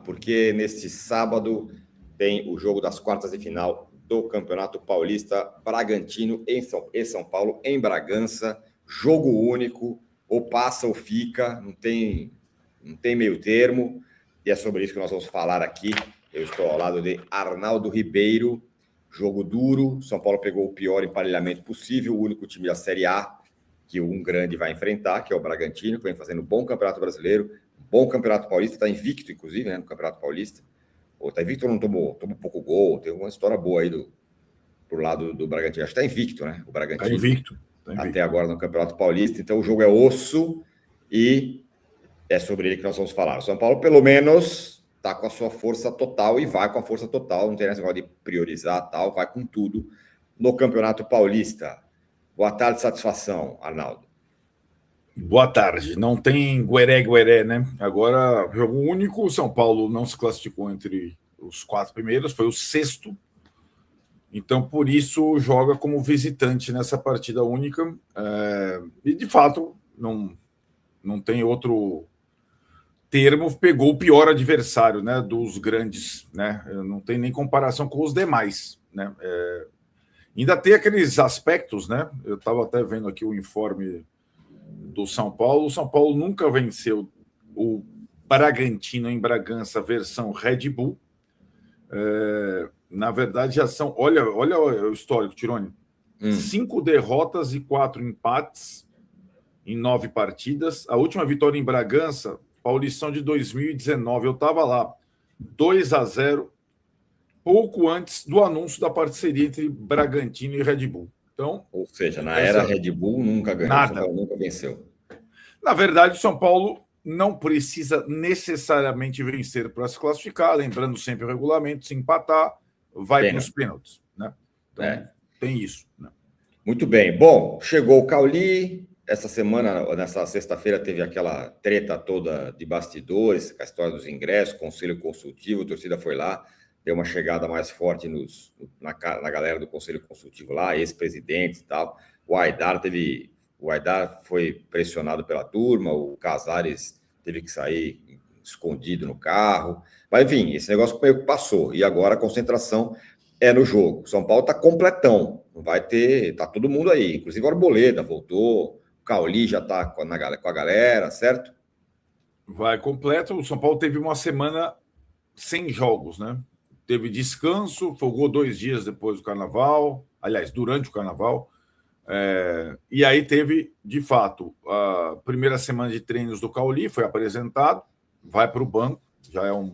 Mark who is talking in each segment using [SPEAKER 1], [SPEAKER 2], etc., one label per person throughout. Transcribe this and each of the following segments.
[SPEAKER 1] porque neste sábado tem o jogo das quartas de final do Campeonato Paulista, Bragantino em São Paulo, em Bragança, jogo único, ou passa ou fica, não tem meio termo, e é sobre isso que nós vamos falar aqui. Eu estou ao lado de Arnaldo Ribeiro. Jogo duro, São Paulo pegou o pior emparelhamento possível, o único time da Série A que um grande vai enfrentar, que é o Bragantino, que vem fazendo um bom Campeonato Brasileiro, bom Campeonato Paulista, está invicto, inclusive, né, no Campeonato Paulista. Ou está invicto ou não tomou pouco gol, tem uma história boa aí pro lado do Bragantino. Acho que está invicto, né, o Bragantino.
[SPEAKER 2] Está invicto.
[SPEAKER 1] Até agora no Campeonato Paulista, então o jogo é osso e é sobre ele que nós vamos falar. O São Paulo, pelo menos, está com a sua força total e vai com a força total, não tem esse negócio de priorizar tal, vai com tudo no Campeonato Paulista. Boa tarde, satisfação, Arnaldo.
[SPEAKER 2] Boa tarde. Não tem gueré, né? Agora, jogo único, o São Paulo não se classificou entre os 4 primeiros, foi o 6º. Então, por isso, joga como visitante nessa partida única. E, de fato, não tem outro termo, pegou o pior adversário, né, dos grandes, né? Não tem nem comparação com os demais, né? Ainda tem aqueles aspectos, né? Eu estava até vendo aqui o informe do São Paulo. O São Paulo nunca venceu o Bragantino em Bragança, versão Red Bull. Na verdade, já são... Olha o histórico, Tironi. 5 derrotas e 4 empates em 9 partidas. A última vitória em Bragança, Paulistão de 2019, eu estava lá, 2-0, pouco antes do anúncio da parceria entre Bragantino e Red Bull. Então,
[SPEAKER 1] ou seja, na era Red Bull nunca ganhou,
[SPEAKER 2] nada.
[SPEAKER 1] São Paulo nunca venceu.
[SPEAKER 2] Na verdade, o São Paulo não precisa necessariamente vencer para se classificar, lembrando sempre o regulamento, se empatar, vai para os pênaltis, né? Então, tem isso, né?
[SPEAKER 1] Muito bem. Bom, chegou o Cauli. Essa semana, nessa sexta-feira, teve aquela treta toda de bastidores, com a história dos ingressos, conselho consultivo, a torcida foi lá, deu uma chegada mais forte na galera do conselho consultivo lá, ex-presidentes e tal. O Aidar foi pressionado pela turma, o Casares teve que sair escondido no carro. Mas, enfim, esse negócio meio que passou. E agora a concentração é no jogo. O São Paulo está completão. Não vai ter... Está todo mundo aí. Inclusive o Arboleda voltou. Cauli já está com a galera, certo?
[SPEAKER 2] Vai completo. O São Paulo teve uma semana sem jogos, né? Teve descanso, folgou 2 dias depois do Carnaval. Aliás, durante o Carnaval. E aí teve, de fato, a primeira semana de treinos do Cauli, foi apresentado, vai para o banco, já é um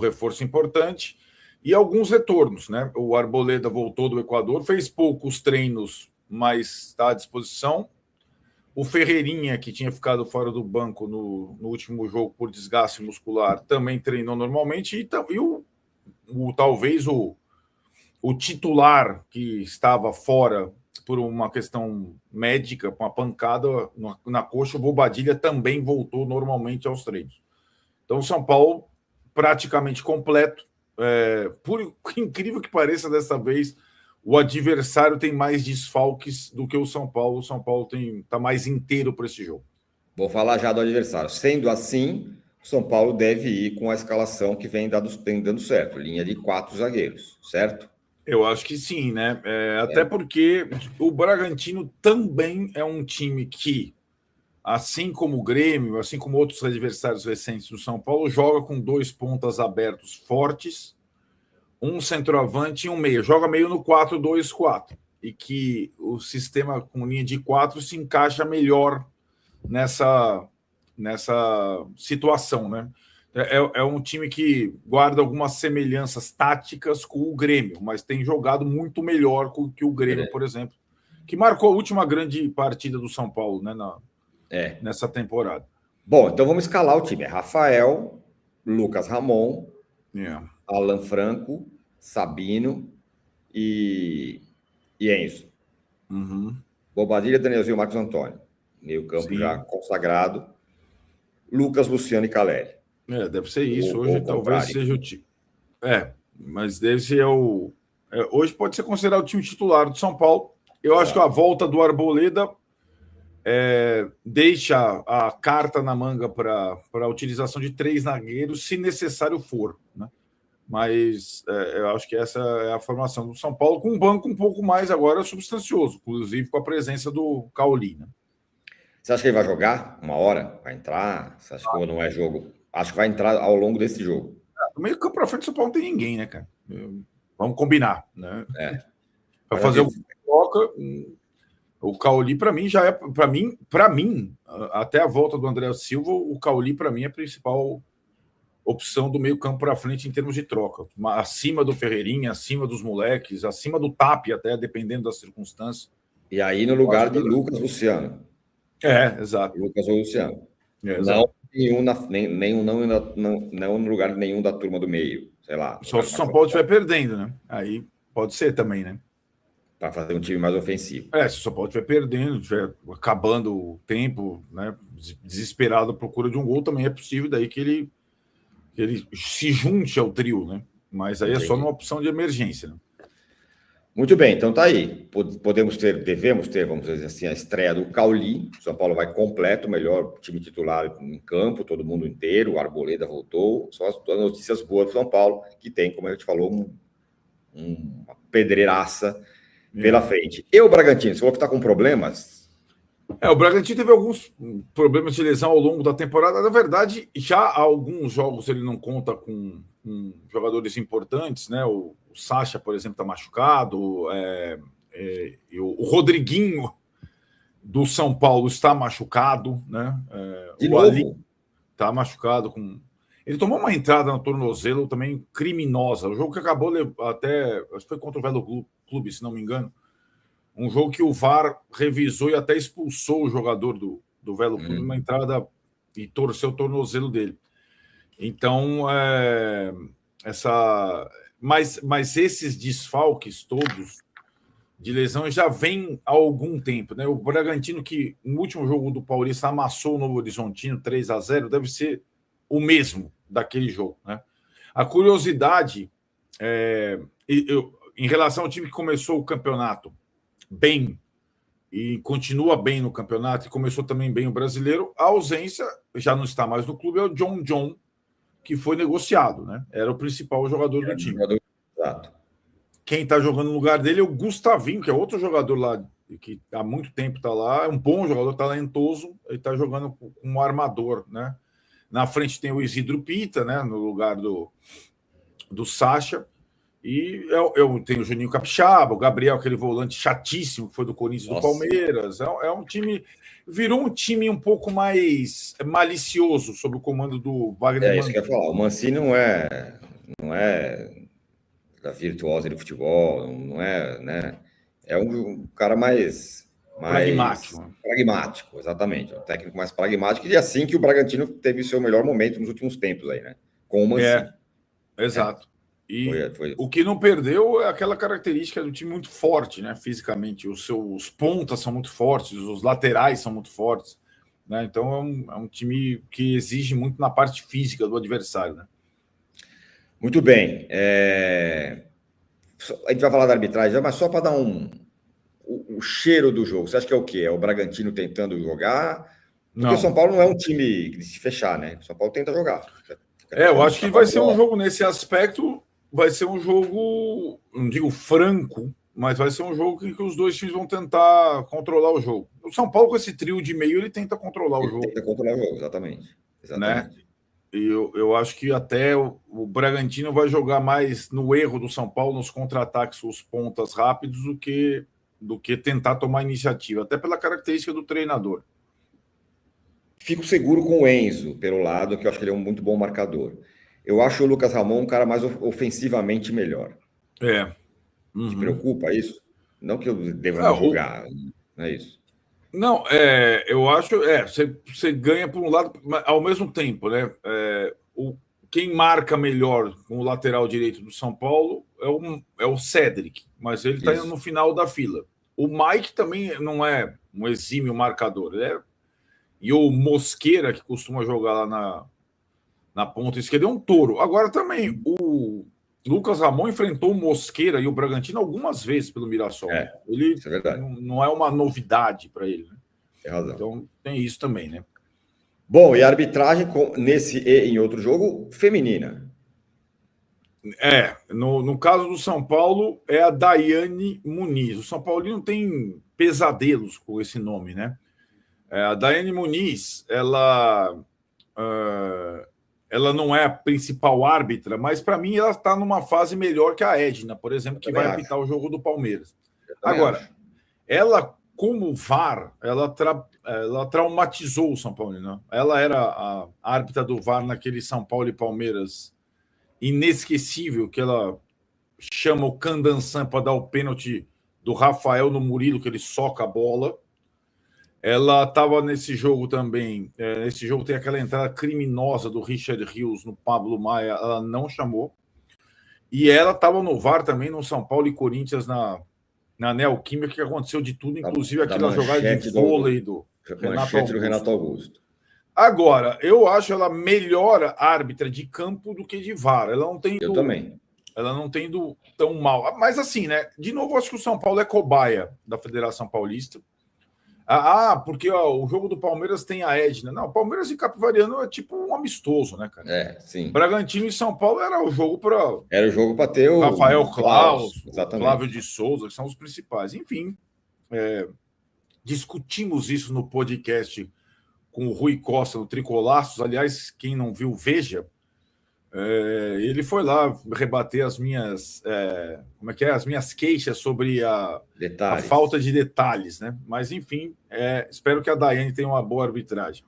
[SPEAKER 2] reforço importante. E alguns retornos, né? O Arboleda voltou do Equador, fez poucos treinos, mas está à disposição. O Ferreirinha, que tinha ficado fora do banco no último jogo por desgaste muscular, também treinou normalmente. E talvez o titular que estava fora por uma questão médica, com uma pancada na coxa, o Bobadilha também voltou normalmente aos treinos. Então, o São Paulo praticamente completo. Por incrível que pareça, dessa vez, o adversário tem mais desfalques do que o São Paulo. O São Paulo está mais inteiro para esse jogo.
[SPEAKER 1] Vou falar já do adversário. Sendo assim, o São Paulo deve ir com a escalação que vem dando certo. Linha de 4 zagueiros, certo?
[SPEAKER 2] Eu acho que sim, né? Até porque o Bragantino também é um time que, assim como o Grêmio, assim como outros adversários recentes do São Paulo, joga com 2 pontas abertos fortes, um centroavante e um meio. Joga meio no 4-2-4. E que o sistema com linha de 4 se encaixa melhor nessa situação, né? É um time que guarda algumas semelhanças táticas com o Grêmio, mas tem jogado muito melhor que o Grêmio, por exemplo, que marcou a última grande partida do São Paulo, né, nessa temporada.
[SPEAKER 1] Bom, então vamos escalar o time. Rafael, Lucas Ramon, Alan Franco, Sabino e Enzo. Bobadilha, Danielzinho, Marcos Antônio. Meio campo já consagrado. Lucas, Luciano e Caleri.
[SPEAKER 2] Deve ser isso. Hoje talvez seja o time. Mas deve ser hoje pode ser considerado o time titular do São Paulo. Eu acho que a volta do Arboleda deixa a carta na manga para a utilização de 3 zagueiros, se necessário for, né? Mas eu acho que essa é a formação do São Paulo, com um banco um pouco mais agora substancioso, inclusive com a presença do Cauli, né?
[SPEAKER 1] Você acha que ele vai jogar uma hora? Vai entrar? Você acha que não é jogo? Acho que vai entrar ao longo desse jogo.
[SPEAKER 2] No meio campo para frente do São Paulo não tem ninguém, né, cara? Vamos combinar, né? Para fazer o troca, o Cauli para mim já é para mim até a volta do André Silva, o Cauli para mim é a principal opção do meio campo para frente em termos de troca, acima do Ferreirinha, acima dos moleques, acima do Tapia até, dependendo das circunstâncias.
[SPEAKER 1] E aí no lugar de Lucas Luciano.
[SPEAKER 2] Exato.
[SPEAKER 1] Lucas ou Luciano. Não nenhum não no lugar de nenhum da turma do meio, sei lá.
[SPEAKER 2] Só se o São Paulo estiver perdendo, né? Aí pode ser também, né?
[SPEAKER 1] Para fazer um time mais ofensivo.
[SPEAKER 2] Se o São Paulo estiver perdendo, estiver acabando o tempo, né? Desesperado à procura de um gol, também é possível daí que ele se junte ao trio, né? Mas aí é só numa opção de emergência, né?
[SPEAKER 1] Muito bem, então tá aí. Devemos ter, vamos dizer assim, a estreia do Cauli. O São Paulo vai completo, melhor time titular em campo, todo mundo inteiro. O Arboleda voltou. Só as notícias boas do São Paulo, que tem, como a gente falou, uma pedreiraça pela frente. E o Bragantino, você falou que está com problemas?
[SPEAKER 2] O Bragantino teve alguns problemas de lesão ao longo da temporada. Na verdade, já há alguns jogos ele não conta com jogadores importantes, né? O Sacha, por exemplo, está machucado. O Rodriguinho do São Paulo está machucado, né? O Ali está machucado. Ele tomou uma entrada no tornozelo também criminosa. O jogo que acabou até, acho que foi contra o Velo Clube, se não me engano. Um jogo que o VAR revisou e até expulsou o jogador do Velo Clube numa entrada e torceu o tornozelo dele. Então, mas esses desfalques todos de lesão já vêm há algum tempo, né? O Bragantino, que no último jogo do Paulista amassou o Novo Horizontino 3-0, deve ser o mesmo daquele jogo, né? A curiosidade em relação ao time que começou o campeonato bem e continua bem no campeonato e começou também bem o brasileiro, a ausência, já não está mais no clube, é o John, que foi negociado, né? Era o principal jogador do time.
[SPEAKER 1] Exato. Quem
[SPEAKER 2] está jogando no lugar dele é o Gustavinho, que é outro jogador lá, que há muito tempo está lá, é um bom jogador, talentoso, ele está jogando como um armador, né? Na frente tem o Isidro Pita, né? No lugar do Sacha. E eu tenho o Juninho Capixaba, o Gabriel, aquele volante chatíssimo que foi do Corinthians, do Palmeiras. É um time... Virou um time um pouco mais malicioso sob o comando do Wagner.
[SPEAKER 1] Isso que eu ia falar. O Mancini não é da virtuosa do futebol, não é, né? É um cara mais pragmático, exatamente. Um técnico mais pragmático, e assim que o Bragantino teve seu melhor momento nos últimos tempos aí, né? Com o Mancini.
[SPEAKER 2] Exato. E o que não perdeu é aquela característica do time muito forte, né? Fisicamente. Os pontas são muito fortes, os laterais são muito fortes, né? Então é um time que exige muito na parte física do adversário, né?
[SPEAKER 1] Muito bem. A gente vai falar da arbitragem, mas só para dar o cheiro do jogo. Você acha que é o quê? É o Bragantino tentando jogar? Porque o São Paulo não é um time de se fechar, né? O São Paulo tenta jogar.
[SPEAKER 2] Eu acho que vai ser um jogo nesse aspecto. Vai ser um jogo, não digo franco, mas vai ser um jogo em que os dois times vão tentar controlar o jogo. O São Paulo, com esse trio de meio, ele tenta controlar o jogo.
[SPEAKER 1] Tenta controlar o jogo, exatamente.
[SPEAKER 2] Né? E eu acho que até o Bragantino vai jogar mais no erro do São Paulo, nos contra-ataques, os pontas rápidos, do que tentar tomar iniciativa, até pela característica do treinador.
[SPEAKER 1] Fico seguro com o Enzo, pelo lado, que eu acho que ele é um muito bom marcador. Eu acho o Lucas Ramon um cara mais ofensivamente melhor. Te preocupa isso? Não que eu deva jogar, não é isso.
[SPEAKER 2] Não, eu acho... Você ganha por um lado, mas ao mesmo tempo, né? Quem marca melhor com o lateral direito do São Paulo é o Cédric, mas ele está indo no final da fila. O Mike também não é um exímio marcador, e o Mosqueira, que costuma jogar lá na ponta esquerda, é um touro. Agora também, o Lucas Ramon enfrentou o Mosqueira e o Bragantino algumas vezes pelo Mirassol.
[SPEAKER 1] Isso é verdade.
[SPEAKER 2] Não é uma novidade para ele, né?
[SPEAKER 1] Tem razão.
[SPEAKER 2] Então tem isso também, né?
[SPEAKER 1] Bom, e a arbitragem nesse e em outro jogo, feminina.
[SPEAKER 2] No caso do São Paulo, é a Daiane Muniz. O São Paulino tem pesadelos com esse nome, né? A Daiane Muniz, ela não é a principal árbitra, mas para mim ela está numa fase melhor que a Edna, por exemplo, que vai apitar o jogo do Palmeiras. Agora, ela, como VAR, ela traumatizou o São Paulo, né? Ela era a árbitra do VAR naquele São Paulo e Palmeiras inesquecível, que ela chama o Candansan para dar o pênalti do Rafael no Murilo, que ele soca a bola. Ela estava nesse jogo também. Nesse jogo tem aquela entrada criminosa do Richard Rios no Pablo Maia, ela não chamou. E ela estava no VAR também no São Paulo e Corinthians na Neoquímica, que aconteceu de tudo, inclusive aquela jogada de vôlei do
[SPEAKER 1] Renato Augusto.
[SPEAKER 2] Agora, eu acho ela melhor árbitra de campo do que de VAR. Ela não tem
[SPEAKER 1] também.
[SPEAKER 2] Ela não tem ido tão mal. Mas assim, né? De novo, acho que o São Paulo é cobaia da Federação Paulista. Porque o jogo do Palmeiras tem a Edna. Não, Palmeiras e Capivariano é tipo um amistoso, né, cara?
[SPEAKER 1] Sim.
[SPEAKER 2] Bragantino e São Paulo era o jogo para...
[SPEAKER 1] Era o jogo para ter o
[SPEAKER 2] Rafael Claus,
[SPEAKER 1] exatamente.
[SPEAKER 2] Flávio de Souza, que são os principais. Enfim, discutimos isso no podcast com o Rui Costa, do Tricolaços. Aliás, quem não viu, veja. Ele foi lá rebater as minhas as minhas queixas sobre a falta de detalhes, né? Mas enfim, espero que a Daiane tenha uma boa arbitragem.